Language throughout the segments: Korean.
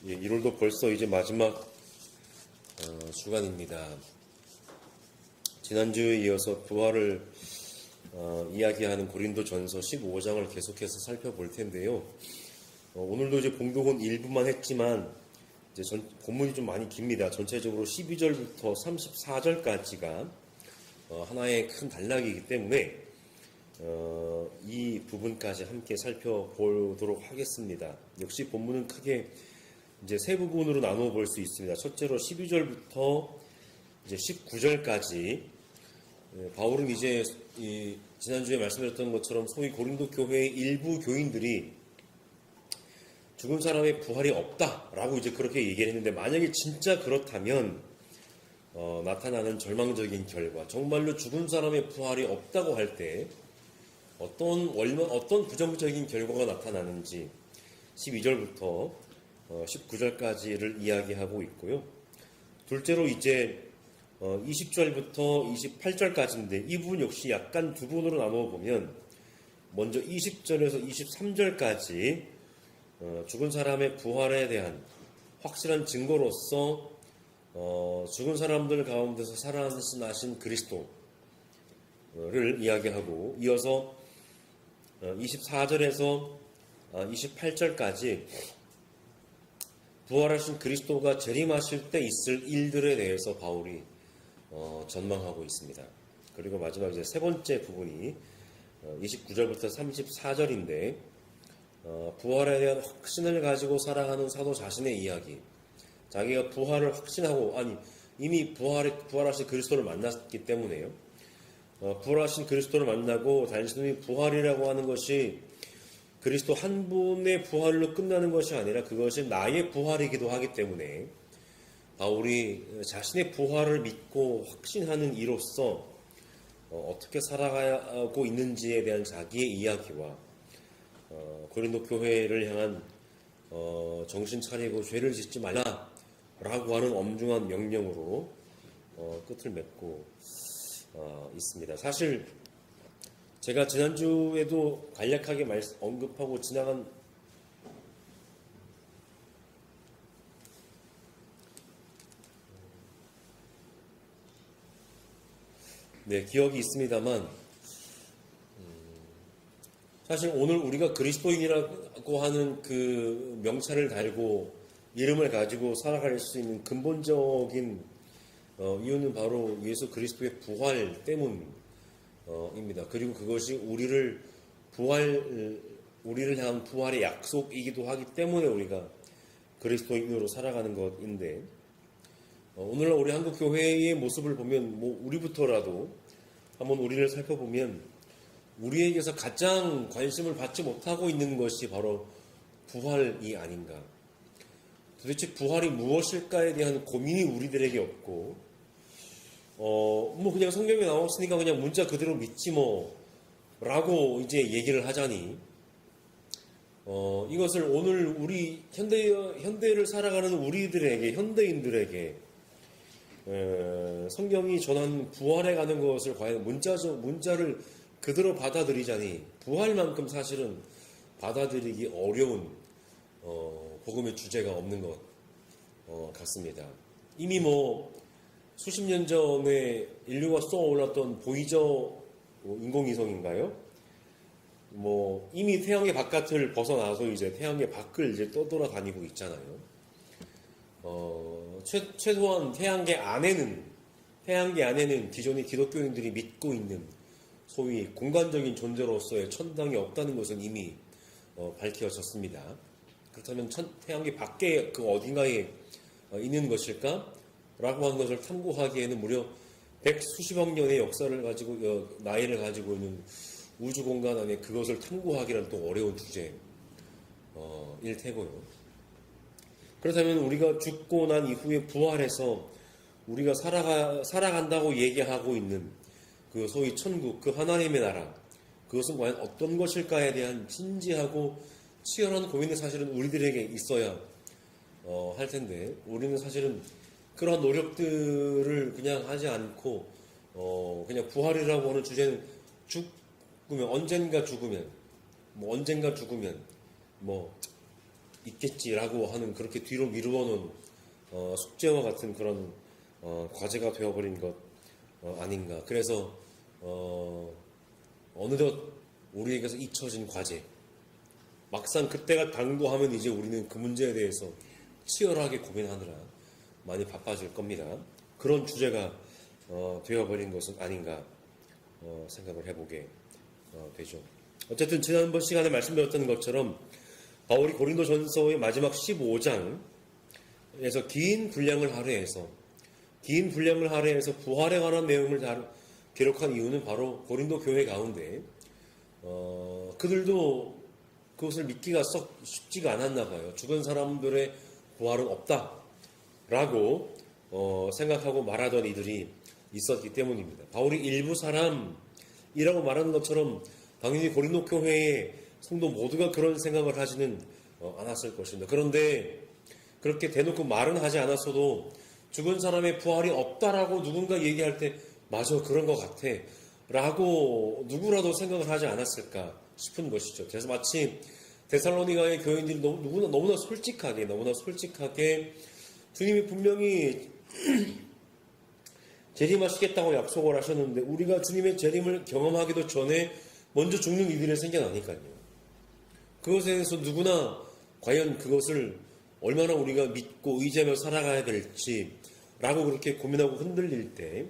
예, 1월도 벌써 이제 마지막 주간입니다. 지난주에 이어서 부활을 이야기하는 고린도전서 15장을 계속해서 살펴볼 텐데요. 오늘도 이제 봉독은 일부만 했지만 이제 본문이 좀 많이 깁니다. 전체적으로 12절부터 34절까지가 하나의 큰 단락이기 때문에 이 부분까지 함께 살펴보도록 하겠습니다. 역시 본문은 크게 이제 세 부분으로 나누어 볼 수 있습니다. 첫째로 12절부터 이제 19절까지 바울은 이제 지난주에 말씀드렸던 것처럼 소위 고린도 교회의 일부 교인들이 죽은 사람의 부활이 없다라고 이제 그렇게 얘기를 했는데, 만약에 진짜 그렇다면 나타나는 절망적인 결과, 정말로 죽은 사람의 부활이 없다고 할 때 어떤 부정적인 결과가 나타나는지 12절부터 19절까지를 이야기하고 있고요. 둘째로 이제 20절부터 28절까지인데 이 부분 역시 약간 두 부분으로 나누어 보면, 먼저 20절에서 23절까지 죽은 사람의 부활에 대한 확실한 증거로서 죽은 사람들 가운데서 살아나신 그리스도를 이야기하고, 이어서 24절에서 28절까지 부활하신 그리스도가 재림하실 때 있을 일들에 대해서 바울이 전망하고 있습니다. 그리고 마지막 이제 세 번째 부분이 29절부터 34절인데 부활에 대한 확신을 가지고 살아가는 사도 자신의 이야기, 자기가 부활을 확신하고, 이미 부활하신 그리스도를 만났기 때문에요. 부활하신 그리스도를 만나고 단순히 부활이라고 하는 것이 그리스도 한 분의 부활로 끝나는 것이 아니라 그것이 나의 부활이기도 하기 때문에 바울이 자신의 부활을 믿고 확신하는 이로써 어떻게 살아가고 있는지에 대한 자기의 이야기와 고린도 교회를 향한 정신 차리고 죄를 짓지 말라라고 하는 엄중한 명령으로 끝을 맺고 있습니다. 사실 제가 지난주에도 간략하게 언급하고 지나간 기억이 있습니다만, 사실 오늘 우리가 그리스도인이라고 하는 그 명찰을 달고 이름을 가지고 살아갈 수 있는 근본적인 이유는 바로 예수 그리스도의 부활 때문입니다. 그리고 그것이 우리를 향한 부활의 약속이기도 하기 때문에 우리가 그리스도인으로 살아가는 것인데, 오늘날 우리 한국 교회의 모습을 보면, 우리부터라도 한번 우리를 살펴보면 우리에게서 가장 관심을 받지 못하고 있는 것이 바로 부활이 아닌가. 도대체 부활이 무엇일까에 대한 고민이 우리들에게 없고, 그냥 성경에 나왔으니까 그냥 문자 그대로 믿지 라고 이제 얘기를 하자니, 이것을 오늘 우리 현대를 살아가는 우리들에게, 현대인들에게 성경이 전하는 부활에 가는 것을 과연 문자를 그대로 받아들이자니 부활만큼 사실은 받아들이기 어려운 복음의 주제가 없는 것 같습니다. 이미 수십 년 전에 인류가 쏘아올랐던 보이저 인공위성인가요? 이미 태양의 바깥을 벗어나서 이제 태양의 밖을 이제 떠돌아다니고 있잖아요. 최소한 태양계 안에는 기존의 기독교인들이 믿고 있는 소위 공간적인 존재로서의 천당이 없다는 것은 이미 밝혀졌습니다. 그렇다면 태양계 밖에 그 어딘가에 있는 것일까? 라고 하는 것을 탐구하기에는 무려 백수십억 년의 나이를 가지고 있는 우주 공간 안에 그것을 탐구하기란 또 어려운 주제일 테고요. 그렇다면 우리가 죽고 난 이후에 부활해서 우리가 살아간다고 얘기하고 있는 그 소위 천국, 그 하나님의 나라, 그것은 과연 어떤 것일까에 대한 진지하고 치열한 고민이 사실은 우리들에게 있어야 할 텐데, 우리는 사실은 그러한 노력들을 그냥 하지 않고 그냥 부활이라고 하는 주제는 언젠가 죽으면 있겠지라고 하는 그렇게 뒤로 미루어놓은 숙제와 같은 그런 과제가 되어버린 것 아닌가. 그래서 어느덧 우리에게서 잊혀진 과제. 막상 그때가 당도하면 이제 우리는 그 문제에 대해서 치열하게 고민하느라 많이 바빠질 겁니다. 그런 주제가 되어버린 것은 아닌가 생각을 해보게 되죠. 어쨌든 지난번 시간에 말씀드렸던 것처럼 바울이 고린도전서의 마지막 15장에서 긴 분량을 할애해서 부활에 관한 내용을 기록한 이유는 바로 고린도 교회 가운데 그들도 그것을 믿기가 썩 쉽지가 않았나 봐요. 죽은 사람들의 부활은 없다라고 생각하고 말하던 이들이 있었기 때문입니다. 바울이 일부 사람이라고 말하는 것처럼 당연히 고린도 교회의 성도 모두가 그런 생각을 하지는 않았을 것입니다. 그런데 그렇게 대놓고 말은 하지 않았어도 죽은 사람의 부활이 없다라고 누군가 얘기할 때 맞아 그런 것 같아 라고 누구라도 생각을 하지 않았을까 싶은 것이죠. 그래서 마치 데살로니가의 교인들이 너무나 솔직하게 주님이 분명히 재림하시겠다고 약속을 하셨는데 우리가 주님의 재림을 경험하기도 전에 먼저 죽는 일들이 생겨나니까요. 그것에 대해서 누구나 과연 그것을 얼마나 우리가 믿고 의지하며 살아가야 될지 라고 그렇게 고민하고 흔들릴 때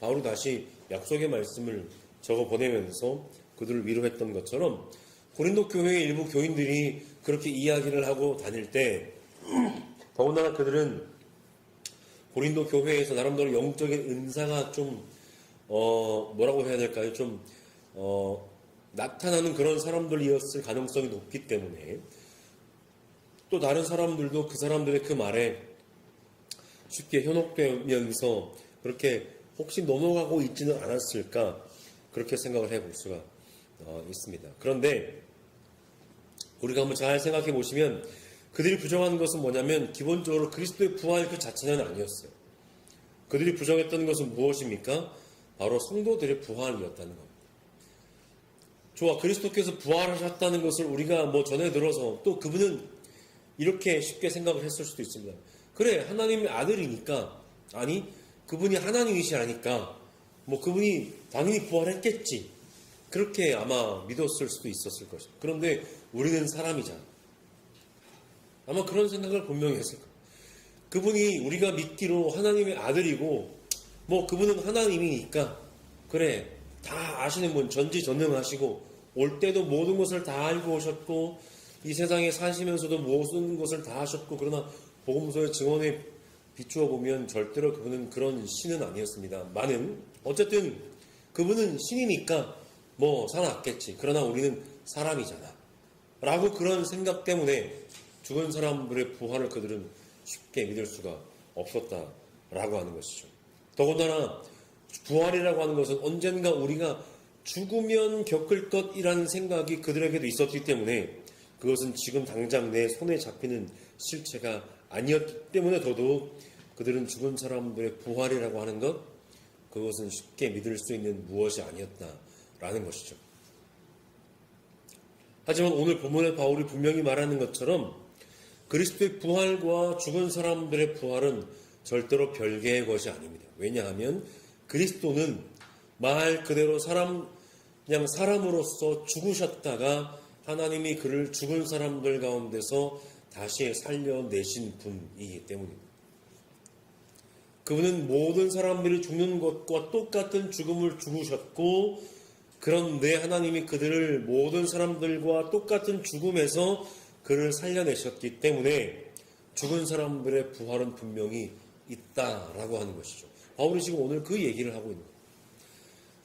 바울이 다시 약속의 말씀을 적어 보내면서 그들을 위로했던 것처럼 고린도 교회의 일부 교인들이 그렇게 이야기를 하고 다닐 때 더군다나 그들은 고린도 교회에서 나름대로 영적인 은사가 좀 뭐라고 해야 될까요? 좀 나타나는 그런 사람들이었을 가능성이 높기 때문에 또 다른 사람들도 그 사람들의 그 말에 쉽게 현혹되면서 그렇게 혹시 넘어가고 있지는 않았을까 그렇게 생각을 해볼 수가 있습니다. 그런데 우리가 한번 잘 생각해 보시면 그들이 부정하는 것은 뭐냐면 기본적으로 그리스도의 부활 그 자체는 아니었어요. 그들이 부정했던 것은 무엇입니까? 바로 성도들의 부활이었다는 겁니다. 좋아, 그리스도께서 부활하셨다는 것을 우리가 뭐 전해 들어서 또 그분은 이렇게 쉽게 생각을 했을 수도 있습니다. 그래, 하나님의 아들이니까, 아니 그분이 하나님이시라니까 뭐 그분이 당연히 부활했겠지, 그렇게 아마 믿었을 수도 있었을 것이죠. 그런데 우리는 사람이잖아. 아마 그런 생각을 분명히 했을 거예요. 그분이 우리가 믿기로 하나님의 아들이고 뭐 그분은 하나님이니까 그래 다 아시는 분, 전지전능하시고 올 때도 모든 것을 다 알고 오셨고 이 세상에 사시면서도 모든 것을 다 하셨고, 그러나 복음서의 증언에 비추어 보면 절대로 그분은 그런 신은 아니었습니다. 많은 어쨌든 그분은 신이니까 뭐 살아났겠지. 그러나 우리는 사람이잖아 라고 그런 생각 때문에 죽은 사람들의 부활을 그들은 쉽게 믿을 수가 없었다라고 하는 것이죠. 더군다나 부활이라고 하는 것은 언젠가 우리가 죽으면 겪을 것이라는 생각이 그들에게도 있었기 때문에 그것은 지금 당장 내 손에 잡히는 실체가 아니었기 때문에 더더욱 그들은 죽은 사람들의 부활이라고 하는 것, 그것은 쉽게 믿을 수 있는 무엇이 아니었다라는 것이죠. 하지만 오늘 본문의 바울이 분명히 말하는 것처럼 그리스도의 부활과 죽은 사람들의 부활은 절대로 별개의 것이 아닙니다. 왜냐하면 그리스도는 말 그대로 그냥 사람으로서 죽으셨다가 하나님이 그를 죽은 사람들 가운데서 다시 살려내신 분이기 때문입니다. 그분은 모든 사람들이 죽는 것과 똑같은 죽음을 죽으셨고, 그런데 하나님이 그들을 모든 사람들과 똑같은 죽음에서 그를 살려내셨기 때문에 죽은 사람들의 부활은 분명히 있다라고 하는 것이죠. 바울이 지금 오늘 그 얘기를 하고 있는 거예요.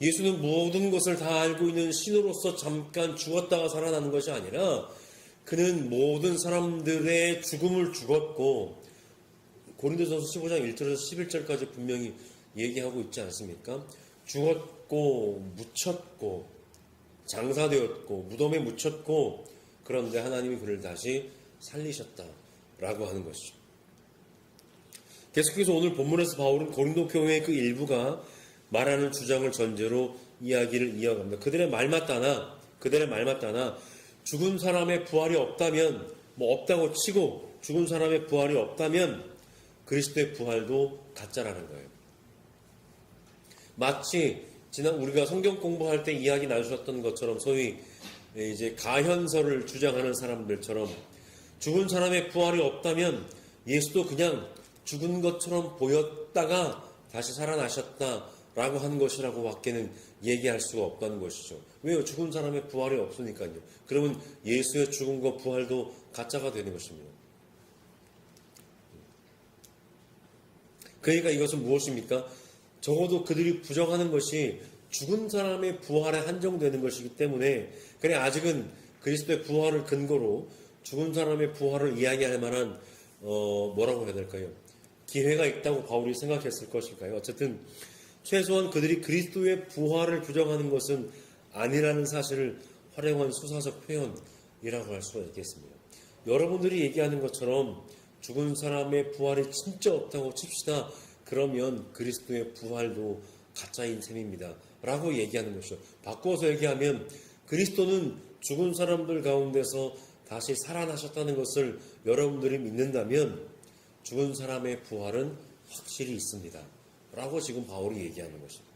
예수는 모든 것을 다 알고 있는 신으로서 잠깐 죽었다가 살아나는 것이 아니라 그는 모든 사람들의 죽음을 죽었고, 고린도전서 15장 1절에서 11절까지 분명히 얘기하고 있지 않습니까? 죽었고 묻혔고 장사되었고 무덤에 묻혔고, 그런데 하나님이 그를 다시 살리셨다라고 하는 것이죠. 계속해서 오늘 본문에서 바울은 고린도 교회의 그 일부가 말하는 주장을 전제로 이야기를 이어갑니다. 그들의 말 맞다나 죽은 사람의 부활이 없다면 뭐 없다고 치고 죽은 사람의 부활이 없다면 그리스도의 부활도 가짜라는 거예요. 마치 지난 우리가 성경 공부할 때 이야기 나누셨던 것처럼 소위 이제 가현설을 주장하는 사람들처럼 죽은 사람의 부활이 없다면 예수도 그냥 죽은 것처럼 보였다가 다시 살아나셨다라고 하는 것이라고 밖에는 얘기할 수가 없다는 것이죠. 왜요? 죽은 사람의 부활이 없으니까요. 그러면 예수의 죽음과 부활도 가짜가 되는 것입니다. 그러니까 이것은 무엇입니까? 적어도 그들이 부정하는 것이 죽은 사람의 부활에 한정되는 것이기 때문에 그래 아직은 그리스도의 부활을 근거로 죽은 사람의 부활을 이야기할 만한 뭐라고 해야 될까요? 기회가 있다고 바울이 생각했을 것일까요? 어쨌든 최소한 그들이 그리스도의 부활을 부정하는 것은 아니라는 사실을 활용한 수사적 표현이라고 할 수가 있겠습니다. 여러분들이 얘기하는 것처럼 죽은 사람의 부활이 진짜 없다고 칩시다. 그러면 그리스도의 부활도 가짜인 셈입니다. 라고 얘기하는 것이죠. 바꾸어서 얘기하면 그리스도는 죽은 사람들 가운데서 다시 살아나셨다는 것을 여러분들이 믿는다면 죽은 사람의 부활은 확실히 있습니다. 라고 지금 바울이 얘기하는 것입니다.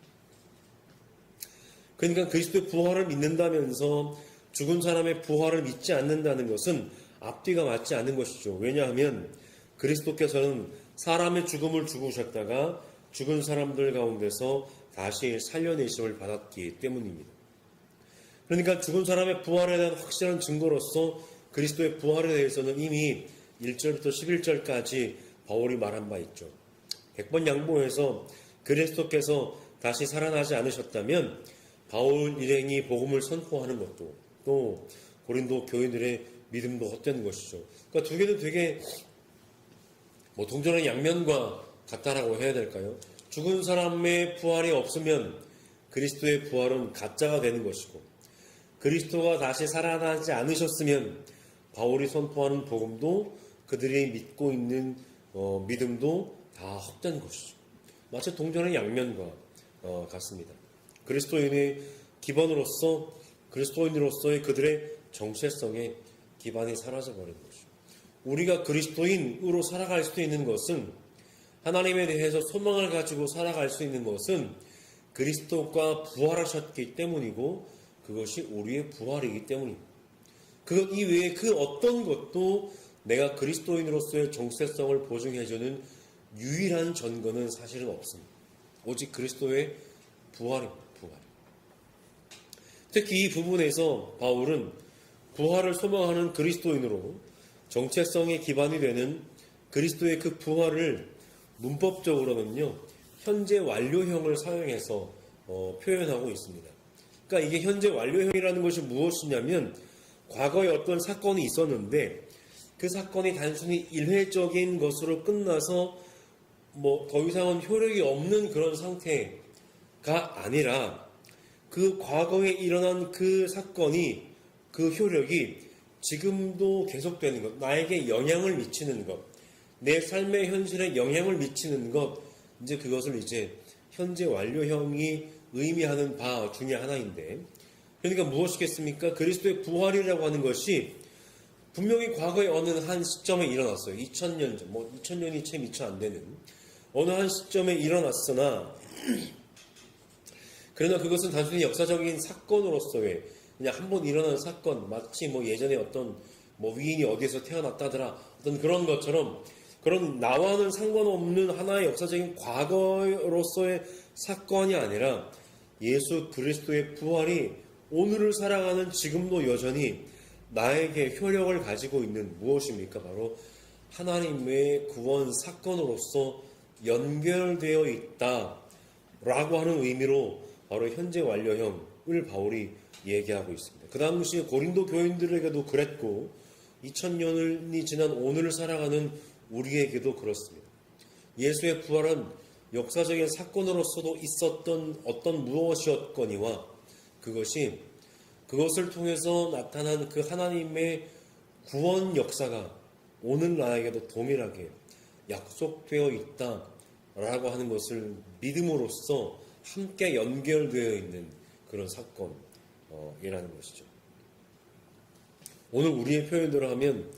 그러니까 그리스도의 부활을 믿는다면서 죽은 사람의 부활을 믿지 않는다는 것은 앞뒤가 맞지 않는 것이죠. 왜냐하면 그리스도께서는 사람의 죽음을 죽으셨다가 죽은 사람들 가운데서 다시 살려내심을 받았기 때문입니다. 그러니까 죽은 사람의 부활에 대한 확실한 증거로서 그리스도의 부활에 대해서는 이미 1절부터 11절까지 바울이 말한 바 있죠. 100번 양보해서 그리스도께서 다시 살아나지 않으셨다면 바울 일행이 복음을 선포하는 것도 또 고린도 교인들의 믿음도 헛되는 것이죠. 그러니까 두 개는 되게 동전의 양면과 같다라고 해야 될까요? 죽은 사람의 부활이 없으면 그리스도의 부활은 가짜가 되는 것이고 그리스도가 다시 살아나지 않으셨으면 바울이 선포하는 복음도 그들이 믿고 있는 믿음도 다 헛된 것이죠. 마치 동전의 양면과 같습니다. 그리스도인의 기반으로서 그리스도인으로서의 그들의 정체성의 기반이 사라져버린 것이죠. 우리가 그리스도인으로 살아갈 수 있는 것은 하나님에 대해서 소망을 가지고 살아갈 수 있는 것은 그리스도가 부활하셨기 때문이고 그것이 우리의 부활이기 때문입니다. 그것 이외에 그 어떤 것도 내가 그리스도인으로서의 정체성을 보증해주는 유일한 전거는 사실은 없습니다. 오직 그리스도의 부활입니다. 부활. 특히 이 부분에서 바울은 부활을 소망하는 그리스도인으로 정체성의 기반이 되는 그리스도의 그 부활을 문법적으로는요 현재 완료형을 사용해서 표현하고 있습니다. 그러니까 이게 현재 완료형이라는 것이 무엇이냐면 과거에 어떤 사건이 있었는데 그 사건이 단순히 일회적인 것으로 끝나서 더 이상은 효력이 없는 그런 상태가 아니라 그 과거에 일어난 그 사건이 그 효력이 지금도 계속되는 것, 나에게 영향을 미치는 것, 내 삶의 현실에 영향을 미치는 것, 이제 그것을 이제 현재 완료형이 의미하는 바 중에 하나인데, 그러니까 무엇이겠습니까? 그리스도의 부활이라고 하는 것이 분명히 과거에 어느 한 시점에 일어났어요. 2000년 전, 2000년이 채 미처 안 되는 어느 한 시점에 일어났으나, 그러나 그것은 단순히 역사적인 사건으로서의 그냥 한번 일어난 사건, 마치 예전에 어떤 위인이 어디에서 태어났다더라 어떤 그런 것처럼 그런 나와는 상관없는 하나의 역사적인 과거로서의 사건이 아니라 예수 그리스도의 부활이 오늘을 살아가는 지금도 여전히 나에게 효력을 가지고 있는 무엇입니까? 바로 하나님의 구원 사건으로서 연결되어 있다라고 하는 의미로 바로 현재 완료형을 바울이 얘기하고 있습니다. 그 당시 고린도 교인들에게도 그랬고 2000년이 지난 오늘을 살아가는 우리에게도 그렇습니다. 예수의 부활은 역사적인 사건으로서도 있었던 어떤 무엇이었거니와 그것을 통해서 나타난 그 하나님의 구원 역사가 오늘 나에게도 동일하게 약속되어 있다라고 하는 것을 믿음으로써 함께 연결되어 있는 그런 사건이라는 것이죠. 오늘 우리의 표현대로 하면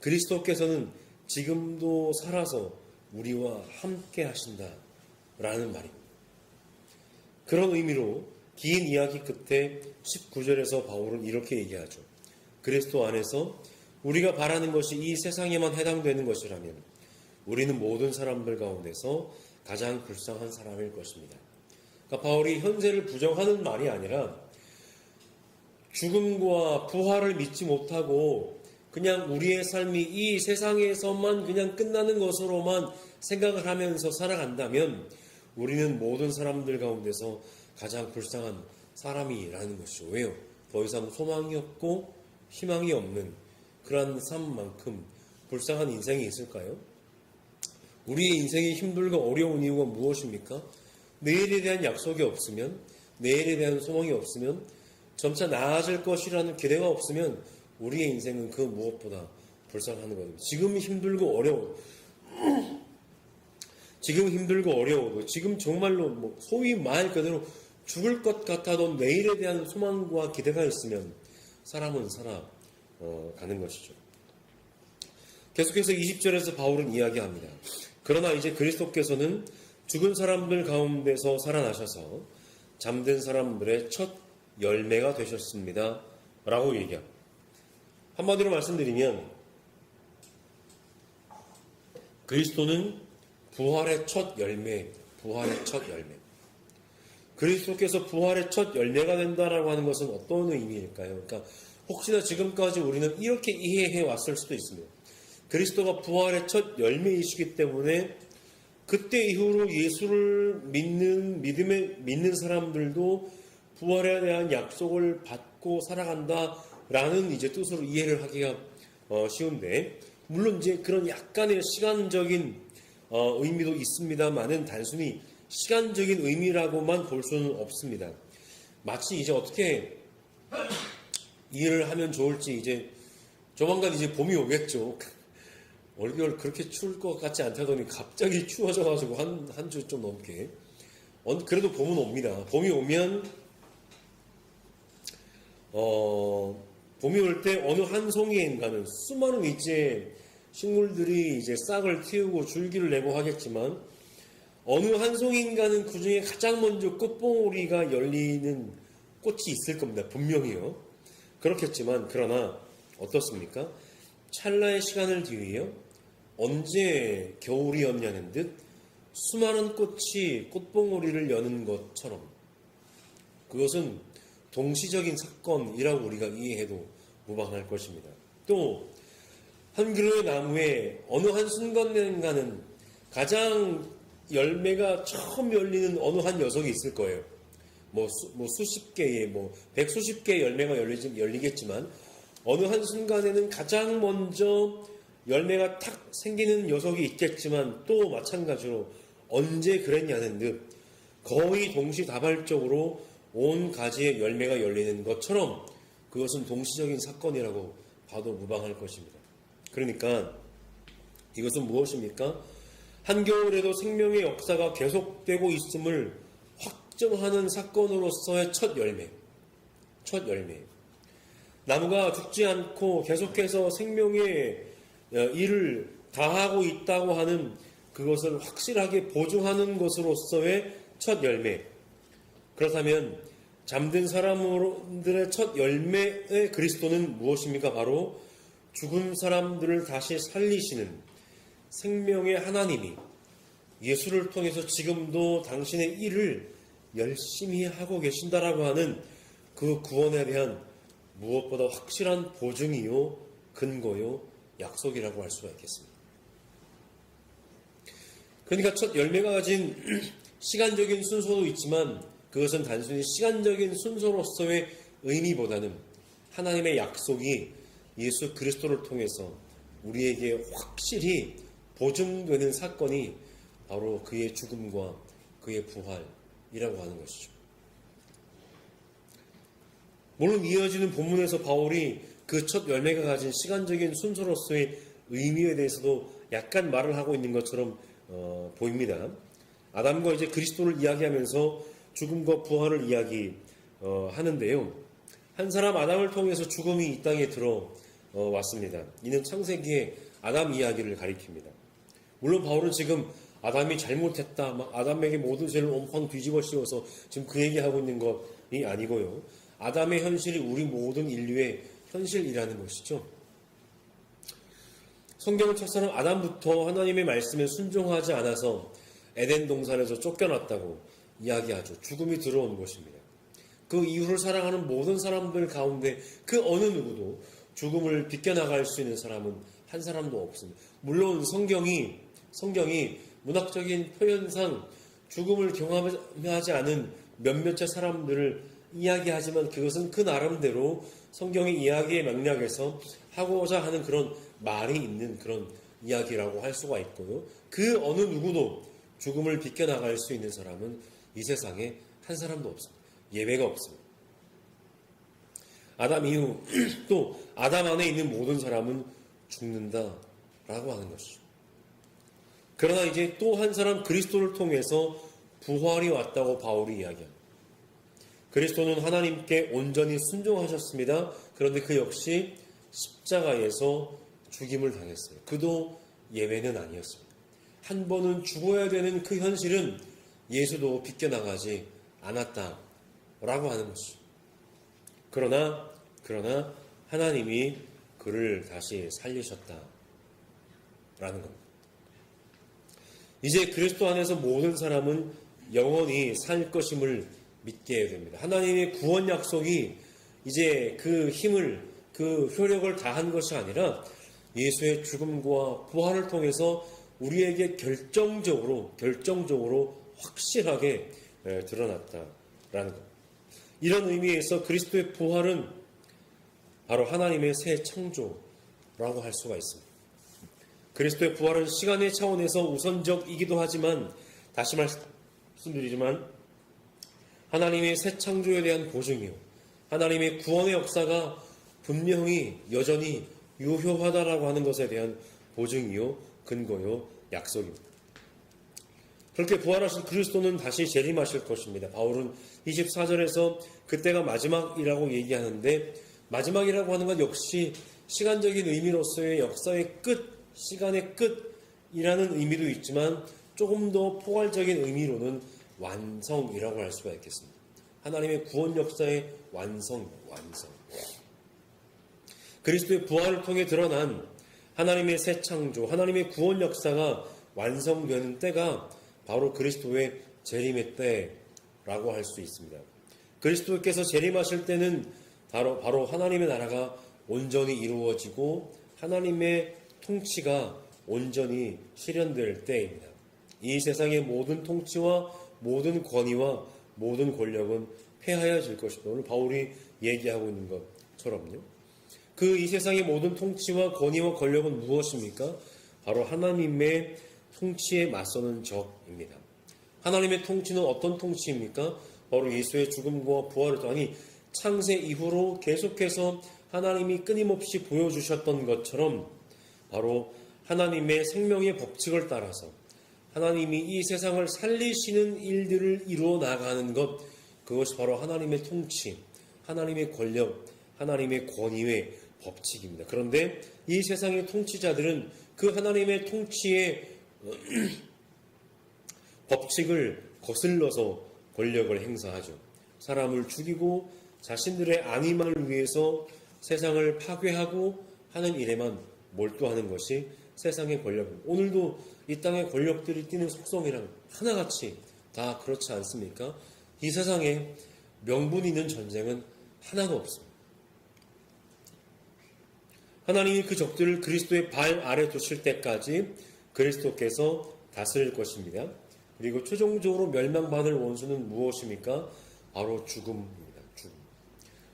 그리스도께서는 지금도 살아서 우리와 함께 하신다라는 말입니다. 그런 의미로 긴 이야기 끝에 19절에서 바울은 이렇게 얘기하죠. 그리스도 안에서 우리가 바라는 것이 이 세상에만 해당되는 것이라면 우리는 모든 사람들 가운데서 가장 불쌍한 사람일 것입니다. 그러니까 바울이 현세를 부정하는 말이 아니라 죽음과 부활을 믿지 못하고 그냥 우리의 삶이 이 세상에서만 그냥 끝나는 것으로만 생각을 하면서 살아간다면 우리는 모든 사람들 가운데서 가장 불쌍한 사람이라는 것이죠. 왜요? 더 이상 소망이 없고 희망이 없는 그러한 삶만큼 불쌍한 인생이 있을까요? 우리의 인생이 힘들고 어려운 이유가 무엇입니까? 내일에 대한 약속이 없으면, 내일에 대한 소망이 없으면, 점차 나아질 것이라는 기대가 없으면 우리의 인생은 그 무엇보다 불쌍한 거거든요. 지금 힘들고 어려워도 지금 정말로 소위 말 그대로 죽을 것 같아도 내일에 대한 소망과 기대가 있으면 사람은 살아가는 것이죠. 계속해서 20절에서 바울은 이야기합니다. 그러나 이제 그리스도께서는 죽은 사람들 가운데서 살아나셔서 잠든 사람들의 첫 열매가 되셨습니다. 라고 얘기합니다. 한마디로 말씀드리면 그리스도는 부활의 첫 열매. 그리스도께서 부활의 첫 열매가 된다라고 하는 것은 어떤 의미일까요? 그러니까 혹시나 지금까지 우리는 이렇게 이해해 왔을 수도 있습니다. 그리스도가 부활의 첫 열매이시기 때문에 그때 이후로 예수를 믿는 사람들도 부활에 대한 약속을 받고 살아간다라는 이제 뜻으로 이해를 하기가 쉬운데, 물론 이제 그런 약간의 시간적인 의미도 있습니다만은 단순히 시간적인 의미라고만 볼 수는 없습니다. 마치 이제 어떻게 이해를 하면 좋을지, 이제 조만간 이제 봄이 오겠죠. 올겨울 그렇게 추울 것 같지 않다더니 갑자기 추워져가지고 한 주 좀 넘게. 그래도 봄은 옵니다. 봄이 오면 봄이 올 때 어느 한 송이인가는 수많은 이제 식물들이 이제 싹을 틔우고 줄기를 내고 하겠지만 어느 한 송이인가는 그 중에 가장 먼저 꽃봉오리가 열리는 꽃이 있을 겁니다. 분명히요. 그렇겠지만 그러나 어떻습니까? 찰나의 시간을 뒤에요. 언제 겨울이었냐는 듯 수많은 꽃이 꽃봉오리를 여는 것처럼 그것은 동시적인 사건이라고 우리가 이해해도 무방할 것입니다. 또 한 그루의 나무에 어느 한 순간인가는 가장 열매가 처음 열리는 어느 한 녀석이 있을 거예요. 수십 개의 백수십 개의 열매가 열리겠지만 어느 한 순간에는 가장 먼저 열매가 탁 생기는 녀석이 있겠지만 또 마찬가지로 언제 그랬냐는 듯 거의 동시다발적으로 온 가지의 열매가 열리는 것처럼 그것은 동시적인 사건이라고 봐도 무방할 것입니다. 그러니까 이것은 무엇입니까? 한겨울에도 생명의 역사가 계속되고 있음을 확정하는 사건으로서의 첫 열매. 나무가 죽지 않고 계속해서 생명의 일을 다하고 있다고 하는 그것을 확실하게 보증하는 것으로서의 첫 열매. 그렇다면 잠든 사람들의 첫 열매의 그리스도는 무엇입니까? 바로 죽은 사람들을 다시 살리시는 생명의 하나님이 예수를 통해서 지금도 당신의 일을 열심히 하고 계신다라고 하는 그 구원에 대한 무엇보다 확실한 보증이요, 근거요, 약속이라고 할 수가 있겠습니다. 그러니까 첫 열매가 가진 시간적인 순서도 있지만 그것은 단순히 시간적인 순서로서의 의미보다는 하나님의 약속이 예수 그리스도를 통해서 우리에게 확실히 보증되는 사건이 바로 그의 죽음과 그의 부활이라고 하는 것이죠. 물론 이어지는 본문에서 바울이 그 첫 열매가 가진 시간적인 순서로서의 의미에 대해서도 약간 말을 하고 있는 것처럼 보입니다. 아담과 이제 그리스도를 이야기하면서 죽음과 부활을 이야기하는데요. 한 사람 아담을 통해서 죽음이 이 땅에 들어 왔습니다. 이는 창세기의 아담 이야기를 가리킵니다. 물론 바울은 지금 아담이 잘못했다, 아담에게 모든 죄를 옴팡 뒤집어 씌워서 지금 그 얘기하고 있는 것이 아니고요. 아담의 현실이 우리 모든 인류의 현실이라는 것이죠. 성경은 첫사람 아담부터 하나님의 말씀에 순종하지 않아서 에덴 동산에서 쫓겨났다고 이야기하죠. 죽음이 들어온 것입니다. 그 이후를 사랑하는 모든 사람들 가운데 그 어느 누구도 죽음을 비껴나갈 수 있는 사람은 한 사람도 없습니다. 물론 성경이 문학적인 표현상 죽음을 경험하지 않은 몇몇의 사람들을 이야기하지만 그것은 그 나름대로 성경의 이야기의 맥락에서 하고자 하는 그런 말이 있는 그런 이야기라고 할 수가 있고요. 그 어느 누구도 죽음을 비껴나갈 수 있는 사람은 이 세상에 한 사람도 없습니다. 예외가 없습니다. 아담 이후 또 아담 안에 있는 모든 사람은 죽는다라고 하는 것이죠. 그러나 이제 또 한 사람 그리스도를 통해서 부활이 왔다고 바울이 이야기합니다. 그리스도는 하나님께 온전히 순종하셨습니다. 그런데 그 역시 십자가에서 죽임을 당했어요. 그도 예외는 아니었습니다. 한 번은 죽어야 되는 그 현실은 예수도 비껴나가지 않았다라고 하는 것이죠. 그러나 하나님이 그를 다시 살리셨다라는 겁니다. 이제 그리스도 안에서 모든 사람은 영원히 살 것임을 믿게 됩니다. 하나님의 구원 약속이 이제 그 힘을, 그 효력을 다한 것이 아니라 예수의 죽음과 부활을 통해서 우리에게 결정적으로 확실하게 드러났다라는 것. 이런 의미에서 그리스도의 부활은 바로 하나님의 새 창조라고 할 수가 있습니다. 그리스도의 부활은 시간의 차원에서 우선적이기도 하지만 다시 말씀드리지만 하나님의 새 창조에 대한 보증이요, 하나님의 구원의 역사가 분명히 여전히 유효하다라고 하는 것에 대한 보증이요, 근거요, 약속입니다. 그렇게 부활하신 그리스도는 다시 재림하실 것입니다. 바울은 24절에서 그때가 마지막이라고 얘기하는데, 마지막이라고 하는 것 역시 시간적인 의미로서의 역사의 끝, 시간의 끝이라는 의미도 있지만 조금 더 포괄적인 의미로는 완성이라고 할 수가 있겠습니다. 하나님의 구원 역사의 완성. 그리스도의 부활을 통해 드러난 하나님의 새 창조, 하나님의 구원 역사가 완성되는 때가 바로 그리스도의 재림의 때라고 할 수 있습니다. 그리스도께서 재림하실 때는 바로 하나님의 나라가 온전히 이루어지고 하나님의 통치가 온전히 실현될 때입니다. 이 세상의 모든 통치와 모든 권위와 모든 권력은 폐하여질 것입니다. 오늘 바울이 얘기하고 있는 것처럼요. 이 세상의 모든 통치와 권위와 권력은 무엇입니까? 바로 하나님의 통치에 맞서는 적입니다. 하나님의 통치는 어떤 통치입니까? 바로 예수의 죽음과 부활을 통해 창세 이후로 계속해서 하나님이 끊임없이 보여주셨던 것처럼 바로 하나님의 생명의 법칙을 따라서 하나님이 이 세상을 살리시는 일들을 이루어 나가는 것, 그것이 바로 하나님의 통치, 하나님의 권력, 하나님의 권위의 법칙입니다. 그런데 이 세상의 통치자들은 그 하나님의 통치의 법칙을 거슬러서 권력을 행사하죠. 사람을 죽이고 자신들의 안위만을 위해서 세상을 파괴하고 하는 일에만 몰두하는 것이 세상의 권력입니다. 오늘도 이 땅의 권력들이 띠는 속성이랑 하나같이 다 그렇지 않습니까? 이 세상에 명분 있는 전쟁은 하나도 없습니다. 하나님이 그 적들을 그리스도의 발 아래 두실 때까지 그리스도께서 다스릴 것입니다. 그리고 최종적으로 멸망받을 원수는 무엇입니까? 바로 죽음입니다.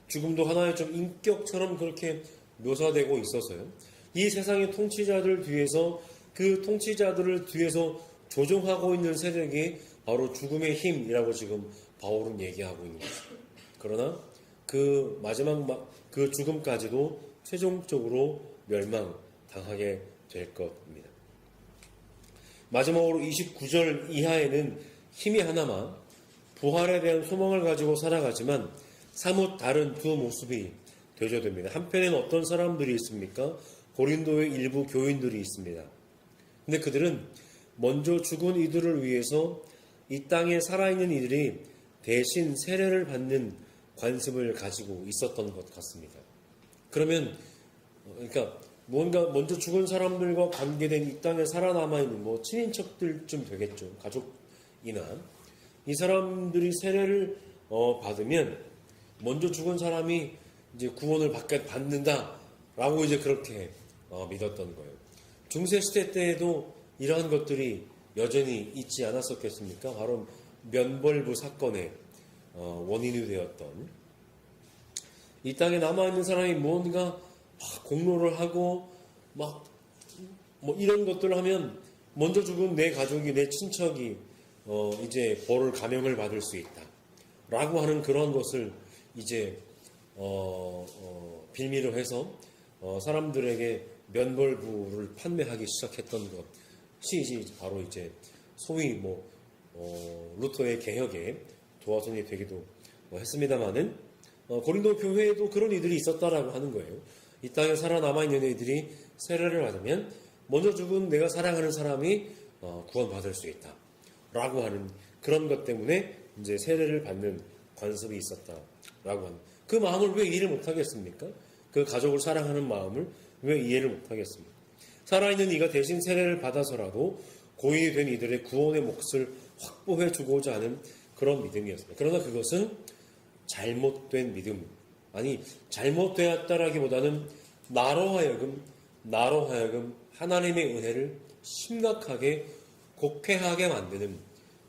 죽음도 하나의 좀 인격처럼 그렇게 묘사되고 있어서요. 이 세상의 통치자들 뒤에서, 그 통치자들을 뒤에서 조종하고 있는 세력이 바로 죽음의 힘이라고 지금 바울은 얘기하고 있는 것입니다. 그러나 그 마지막 그 죽음까지도 최종적으로 멸망당하게 될 것입니다. 마지막으로 29절 이하에는 힘이 하나만 부활에 대한 소망을 가지고 살아가지만 사뭇 다른 두 모습이 되져됩니다. 한편에는 어떤 사람들이 있습니까? 고린도의 일부 교인들이 있습니다. 근데 그들은 먼저 죽은 이들을 위해서 이 땅에 살아있는 이들이 대신 세례를 받는 관습을 가지고 있었던 것 같습니다. 그러면 그러니까 뭔가 먼저 죽은 사람들과 관계된 이 땅에 살아남아있는 뭐 친인척들쯤 되겠죠. 가족이나 이 사람들이 세례를 받으면 먼저 죽은 사람이 이제 구원을 받는다라고 이제 그렇게 믿었던 거예요. 중세 시대 때에도 이러한 것들이 여전히 있지 않았었겠습니까? 바로 면벌부 사건의 원인이 되었던 이 땅에 남아있는 사람이 뭔가 막 공로를 하고 막 뭐 이런 것들을 하면 먼저 죽은 내 가족이 내 친척이 이제 벌을 감형을 받을 수 있다라고 하는 그런 것을 이제 빌미로 해서 사람들에게 면벌부를 판매하기 시작했던 것이 이제 바로 이제 소위 뭐 루터의 개혁의 도화선이 되기도 했습니다만은 고린도 교회에도 그런 이들이 있었다라고 하는 거예요. 이 땅에 살아남아 있는 이들이 세례를 받으면 먼저 죽은 내가 사랑하는 사람이 구원받을 수 있다라고 하는 그런 것 때문에 이제 세례를 받는 관습이 있었다라고 하는 그 마음을 왜 이해를 못하겠습니까? 그 가족을 사랑하는 마음을 왜 이해를 못하겠습니까? 살아있는 이가 대신 세례를 받아서라도 고인이 된 이들의 구원의 몫을 확보해 주고자 하는 그런 믿음이었습니다. 그러나 그것은 잘못된 믿음, 아니 잘못되었다라기보다는 나로 하여금 하나님의 은혜를 심각하게 곡해하게 만드는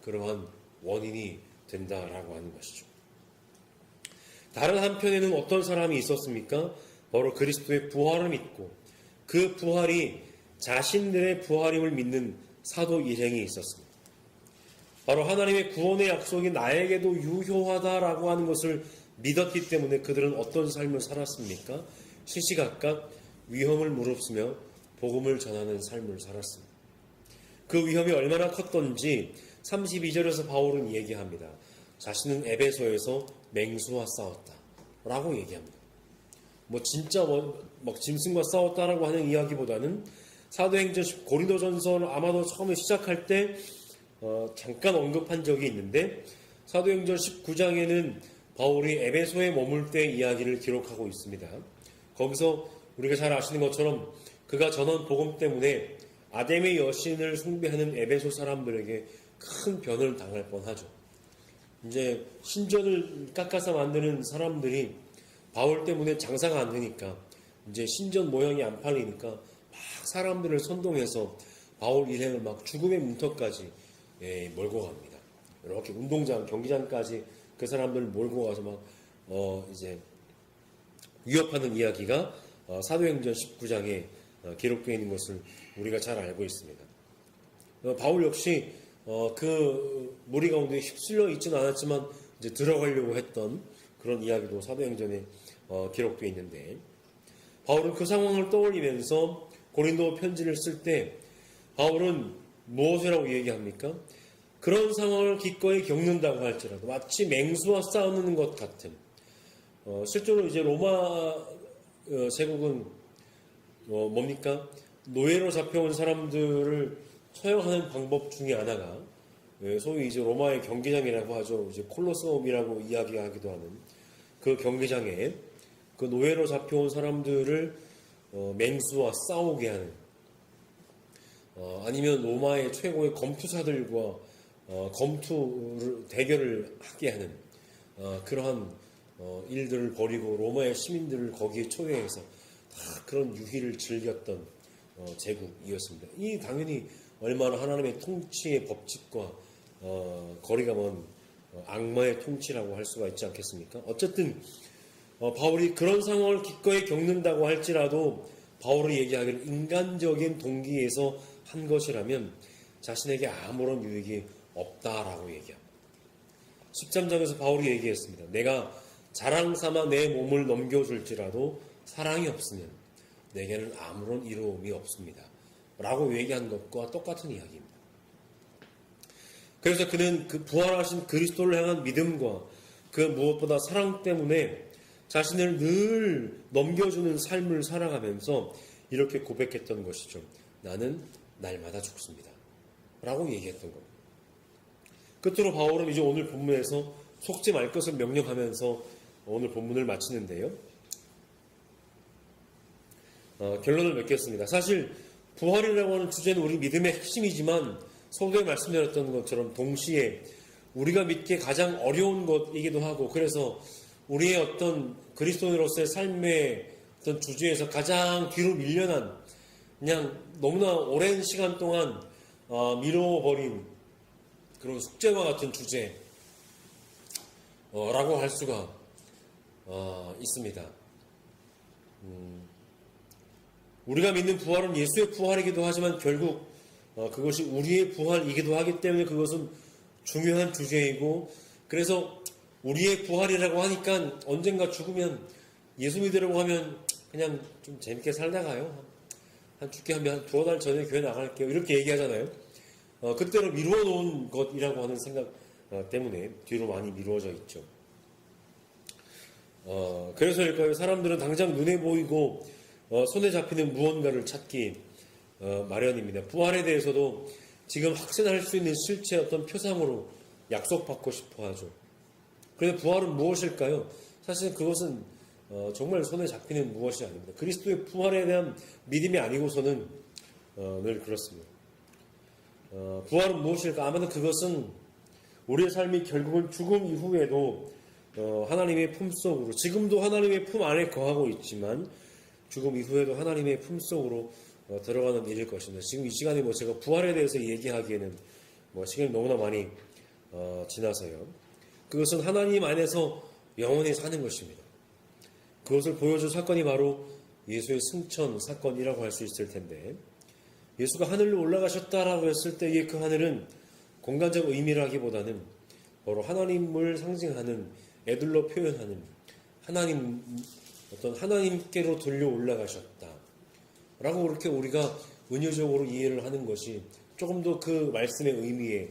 그러한 원인이 된다라고 하는 것이죠. 다른 한편에는 어떤 사람이 있었습니까? 바로 그리스도의 부활을 믿고 그 부활이 자신들의 부활임을 믿는 사도 일행이 있었습니다. 바로 하나님의 구원의 약속이 나에게도 유효하다라고 하는 것을 믿었기 때문에 그들은 어떤 삶을 살았습니까? 시시각각 위험을 무릅쓰며 복음을 전하는 삶을 살았습니다. 그 위험이 얼마나 컸던지 32절에서 바울은 얘기합니다. 자신은 에베소에서 맹수와 싸웠다 라고 얘기합니다. 뭐 진짜 막 짐승과 싸웠다라고 하는 이야기보다는 사도행전 고린도전서를 아마도 처음에 시작할 때 잠깐 언급한 적이 있는데 사도행전 19장에는 바울이 에베소에 머물 때 이야기를 기록하고 있습니다. 거기서 우리가 잘 아시는 것처럼 그가 전한 복음 때문에 아데미 여신을 숭배하는 에베소 사람들에게 큰 변을 당할 뻔하죠. 이제 신전을 깎아서 만드는 사람들이 바울 때문에 장사가 안 되니까 이제 신전 모양이 안 팔리니까 막 사람들을 선동해서 바울 일행을 막 죽음의 문턱까지 몰고 갑니다. 이렇게 운동장, 경기장까지 그 사람들을 몰고 가서 막 이제 위협하는 이야기가 사도행전 19장에 기록되어 있는 것을 우리가 잘 알고 있습니다. 바울 역시 그 무리 가운데 휩쓸려 있지는 않았지만 이제 들어가려고 했던 그런 이야기도 사도행전에 기록되어 있는데 바울은 그 상황을 떠올리면서 고린도 편지를 쓸 때 바울은 무엇이라고 얘기합니까? 그런 상황을 기꺼이 겪는다고 할지라도 마치 맹수와 싸우는 것 같은 실제로 이제 로마 제국은 뭡니까? 노예로 잡혀온 사람들을 처형하는 방법 중에 하나가 소위 이제 로마의 경기장이라고 하죠. 이제 콜로세움이라고 이야기하기도 하는 그 경기장에 그 노예로 잡혀온 사람들을 맹수와 싸우게 하는 아니면 로마의 최고의 검투사들과 검투 대결을 하게 하는 그러한 일들을 벌이고 로마의 시민들을 거기에 초대해서 다 그런 유희를 즐겼던 제국이었습니다. 이 당연히 얼마나 하나님의 통치의 법칙과 거리가 먼 악마의 통치라고 할 수가 있지 않겠습니까? 어쨌든 바울이 그런 상황을 기꺼이 겪는다고 할지라도 바울이 얘기하기를 인간적인 동기에서 한 것이라면 자신에게 아무런 유익이 없다라고 얘기합니다. 13장에서 바울이 얘기했습니다. 내가 자랑삼아 내 몸을 넘겨줄지라도 사랑이 없으면 내게는 아무런 이로움이 없습니다. 라고 얘기한 것과 똑같은 이야기입니다. 그래서 그는 그 부활하신 그리스도를 향한 믿음과 그 무엇보다 사랑 때문에 자신을 늘 넘겨주는 삶을 살아가면서 이렇게 고백했던 것이죠. 나는 날마다 죽습니다. 라고 얘기했던 겁니다. 끝으로 바울은 이제 오늘 본문에서 속지 말 것을 명령하면서 오늘 본문을 마치는데요. 결론을 맺겠습니다. 사실 부활이라고 하는 주제는 우리 믿음의 핵심이지만 서두에 말씀드렸던 것처럼 동시에 우리가 믿기에 가장 어려운 것이기도 하고, 그래서 우리의 어떤 그리스도인으로서의 삶의 어떤 주제에서 가장 뒤로 밀려난, 그냥 너무나 오랜 시간 동안 미뤄버린 그런 숙제와 같은 주제라고 할 수가 있습니다. 우리가 믿는 부활은 예수의 부활이기도 하지만 결국 그것이 우리의 부활이기도 하기 때문에 그것은 중요한 주제이고, 그래서 우리의 부활이라고 하니까 언젠가 죽으면 예수 믿으려고 하면 그냥 좀 재밌게 살다가요. 한 죽게 하면 한 2달 전에 교회 나갈게요. 이렇게 얘기하잖아요. 그때로 미루어 놓은 것이라고 하는 생각 때문에 뒤로 많이 미루어져 있죠. 그래서일까요? 사람들은 당장 눈에 보이고 손에 잡히는 무언가를 찾기 마련입니다. 부활에 대해서도 지금 확신할 수 있는 실체 어떤 표상으로 약속받고 싶어 하죠. 그런데 부활은 무엇일까요? 사실 그것은 정말 손에 잡히는 무엇이 아닙니다. 그리스도의 부활에 대한 믿음이 아니고서는 늘 그렇습니다. 부활은 무엇일까? 아마도 그것은 우리의 삶이 결국은 죽음 이후에도 하나님의 품속으로, 지금도 하나님의 품 안에 거하고 있지만 죽음 이후에도 하나님의 품속으로 들어가는 일일 것입니다. 지금 이 시간에 제가 부활에 대해서 얘기하기에는 시간이 너무나 많이 지나서요. 그것은 하나님 안에서 영원히 사는 것입니다. 그것을 보여줄 사건이 바로 예수의 승천 사건이라고 할 수 있을 텐데, 예수가 하늘로 올라가셨다라고 했을 때의 그 하늘은 공간적 의미라기보다는 바로 하나님을 상징하는, 애들로 표현하는 하나님, 어떤 하나님께로 들려 올라가셨다 라고 그렇게 우리가 은유적으로 이해를 하는 것이 조금 더 그 말씀의 의미에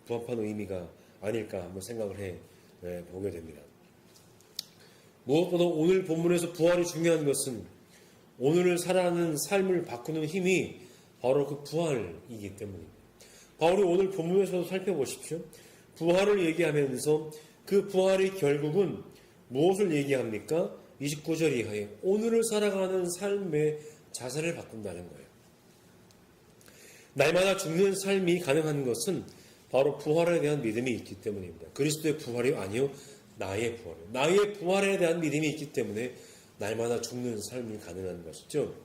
부합하는 의미가 아닐까 한번 생각을 해 보게 됩니다. 무엇보다 오늘 본문에서 부활이 중요한 것은 오늘을 살아가는 삶을 바꾸는 힘이 바로 그 부활이기 때문입니다. 바울이 오늘 본문에서도 살펴보십시오. 부활을 얘기하면서 그 부활의 결국은 무엇을 얘기합니까? 29절 이하에 오늘을 살아가는 삶의 자세를 바꾼다는 거예요. 날마다 죽는 삶이 가능한 것은 바로 부활에 대한 믿음이 있기 때문입니다. 그리스도의 부활이 아니요, 나의 부활. 나의 부활에 대한 믿음이 있기 때문에 날마다 죽는 삶이 가능한 것이죠.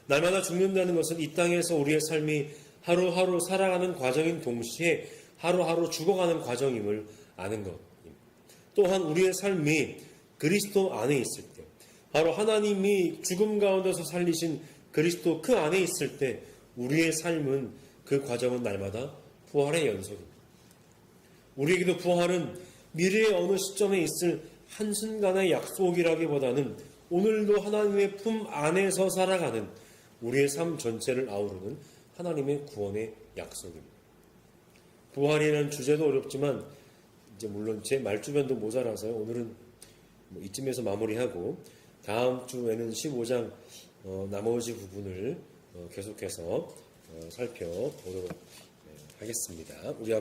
날마다 죽는다는 것은 이 땅에서 우리의 삶이 하루하루 살아가는 과정인 동시에 하루하루 죽어가는 과정임을 아는 것입니다. 또한 우리의 삶이 그리스도 안에 있을 때, 바로 하나님이 죽음 가운데서 살리신 그리스도 그 안에 있을 때 우리의 삶은, 그 과정은 날마다 부활의 연속입니다. 우리에게도 부활은 미래의 어느 시점에 있을 한순간의 약속이라기보다는 오늘도 하나님의 품 안에서 살아가는 우리의 삶 전체를 아우르는 하나님의 구원의 약속입니다. 부활이라는 주제도 어렵지만 이제 물론 제 말주변도 모자라서요. 오늘은 이쯤에서 마무리하고 다음 주에는 15장 나머지 부분을 계속해서 살펴보도록 하겠습니다. 우리